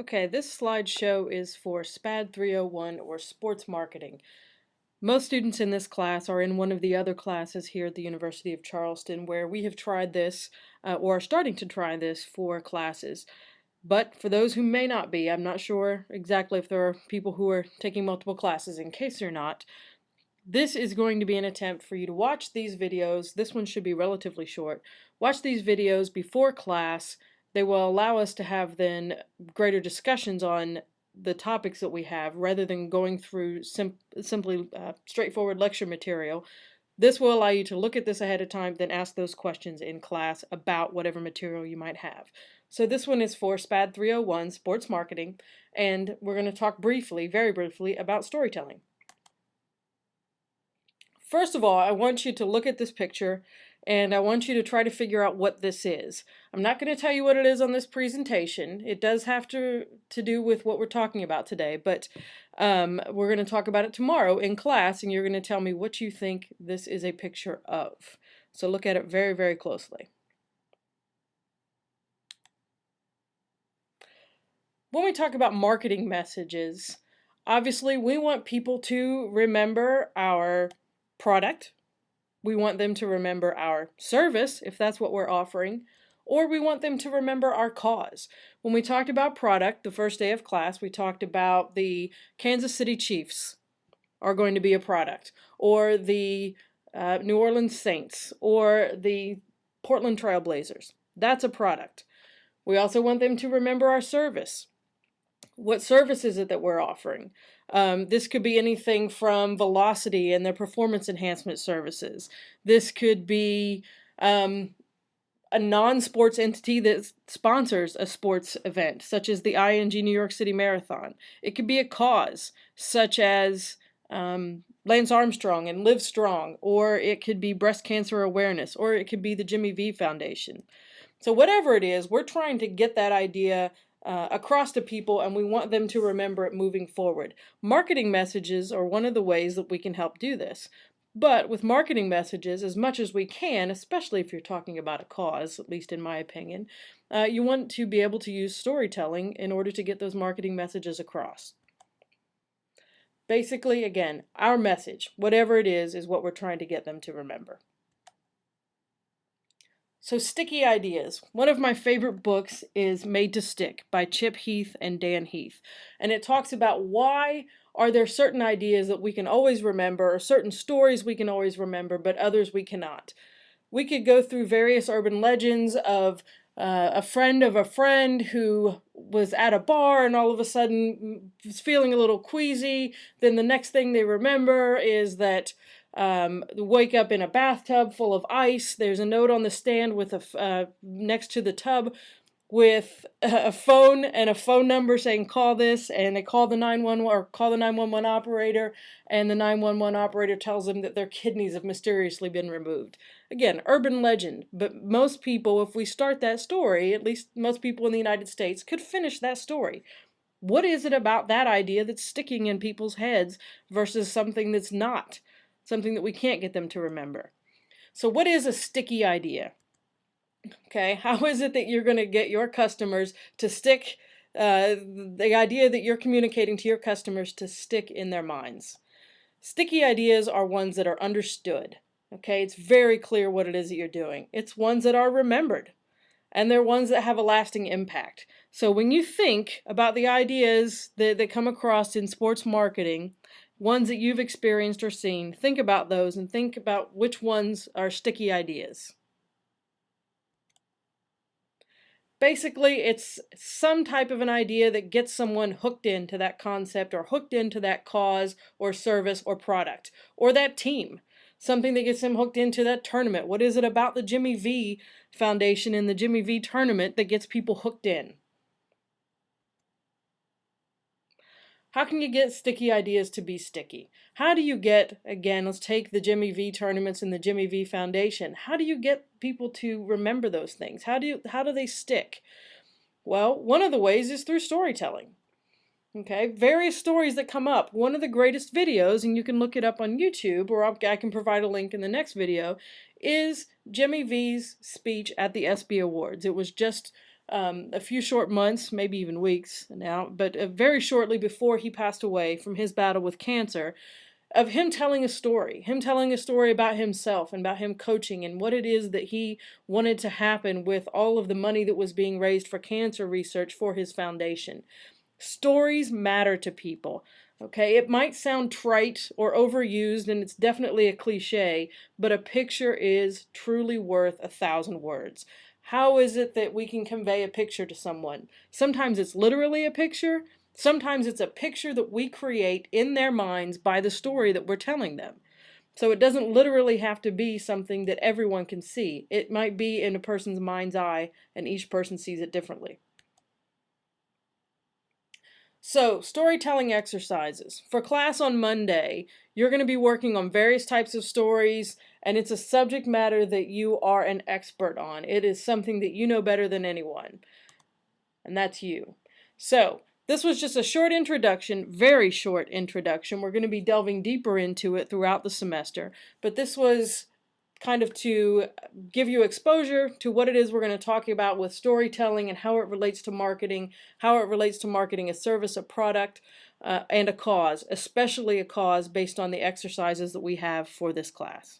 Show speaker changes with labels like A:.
A: Okay, this slideshow is for SPAD 301 or sports marketing. Most students in this class are in one of the other classes here at the University of Charleston where we have tried this or are starting to try this for classes. But for those who may not be, I'm not sure exactly if there are people who are taking multiple classes. In case they're not, this is going to be an attempt for you to watch these videos. This one should be relatively short. Watch these videos before class. They will allow us to have then greater discussions on the topics that we have rather than going through simply straightforward lecture material. This will allow you to look at this ahead of time, then ask those questions in class about whatever material you might have. So this one is for SPAD 301, Sports Marketing, and we're going to talk briefly, very briefly, about storytelling. First of all, I want you to look at this picture and I want you to try to figure out what this is. I'm not going to tell you what it is on this presentation. It does have to do with what we're talking about today, but we're going to talk about it tomorrow in class and you're going to tell me what you think this is a picture of. So look at it very, very closely. When we talk about marketing messages, obviously we want people to remember our product. We want them to remember our service, if that's what we're offering, or we want them to remember our cause. When we talked about product the first day of class, we talked about the Kansas City Chiefs are going to be a product, or the New Orleans Saints, or the Portland Trail Blazers. That's a product. We also want them to remember our service. What service is it that we're offering? This could be anything from Velocity and their performance enhancement services. This could be a non-sports entity that sponsors a sports event, such as the ING New York City Marathon. It could be a cause, such as Lance Armstrong and Live Strong, or it could be breast cancer awareness, or it could be the Jimmy V Foundation. So whatever it is, we're trying to get that idea across to people, and we want them to remember it moving forward. Marketing messages are one of the ways that we can help do this. But with marketing messages, as much as we can, especially if you're talking about a cause, at least in my opinion, you want to be able to use storytelling in order to get those marketing messages across. Basically, again, our message, whatever it is what we're trying to get them to remember. So sticky ideas. One of my favorite books is Made to Stick by Chip Heath and Dan Heath. And it talks about why are there certain ideas that we can always remember, or certain stories we can always remember, but others we cannot. We could go through various urban legends of a friend of a friend who was at a bar and all of a sudden was feeling a little queasy. Then the next thing they remember is that wake up in a bathtub full of ice. There's a note on the stand with next to the tub with a phone and a phone number saying call this, and they call the 911 or call the 911 operator, and the 911 operator tells them that their kidneys have mysteriously been removed. Again, urban legend, but most people, if we start that story, at least most people in the United States, could finish that story. What is it about that idea that's sticking in people's heads versus something that's not? Something that we can't get them to remember. So what is a sticky idea? Okay, how is it that you're going to get your customers to stick, the idea that you're communicating to your customers to stick in their minds? Sticky ideas are ones that are understood. Okay, it's very clear what it is that you're doing. It's ones that are remembered, and they're ones that have a lasting impact. So when you think about the ideas that come across in sports marketing, ones that you've experienced or seen, think about those and think about which ones are sticky ideas. Basically, it's some type of an idea that gets someone hooked into that concept or hooked into that cause or service or product or that team. Something that gets them hooked into that tournament. What is it about the Jimmy V Foundation and the Jimmy V tournament that gets people hooked in? How can you get sticky ideas to be sticky? How do you get, again, let's take the Jimmy V tournaments and the Jimmy V Foundation. How do you get people to remember those things? How do they stick? Well, one of the ways is through storytelling. Okay, various stories that come up. One of the greatest videos, and you can look it up on YouTube, or I can provide a link in the next video, is Jimmy V's speech at the SB Awards. It was just a few short months, maybe even weeks now, but very shortly before he passed away from his battle with cancer, of him telling a story about himself and about him coaching and what it is that he wanted to happen with all of the money that was being raised for cancer research for his foundation. Stories matter to people. Okay, it might sound trite or overused, and it's definitely a cliche, but a picture is truly worth 1,000 words. How is it that we can convey a picture to someone? Sometimes it's literally a picture, sometimes it's a picture that we create in their minds by the story that we're telling them. So it doesn't literally have to be something that everyone can see. It might be in a person's mind's eye, and each person sees it differently. So, storytelling exercises. For class on Monday, you're going to be working on various types of stories, and it's a subject matter that you are an expert on. It is something that you know better than anyone, and that's you. So, this was just a short introduction, very short introduction. We're going to be delving deeper into it throughout the semester, but this was kind of to give you exposure to what it is we're going to talk about with storytelling and how it relates to marketing, how it relates to marketing a service, a product, and a cause, especially a cause based on the exercises that we have for this class.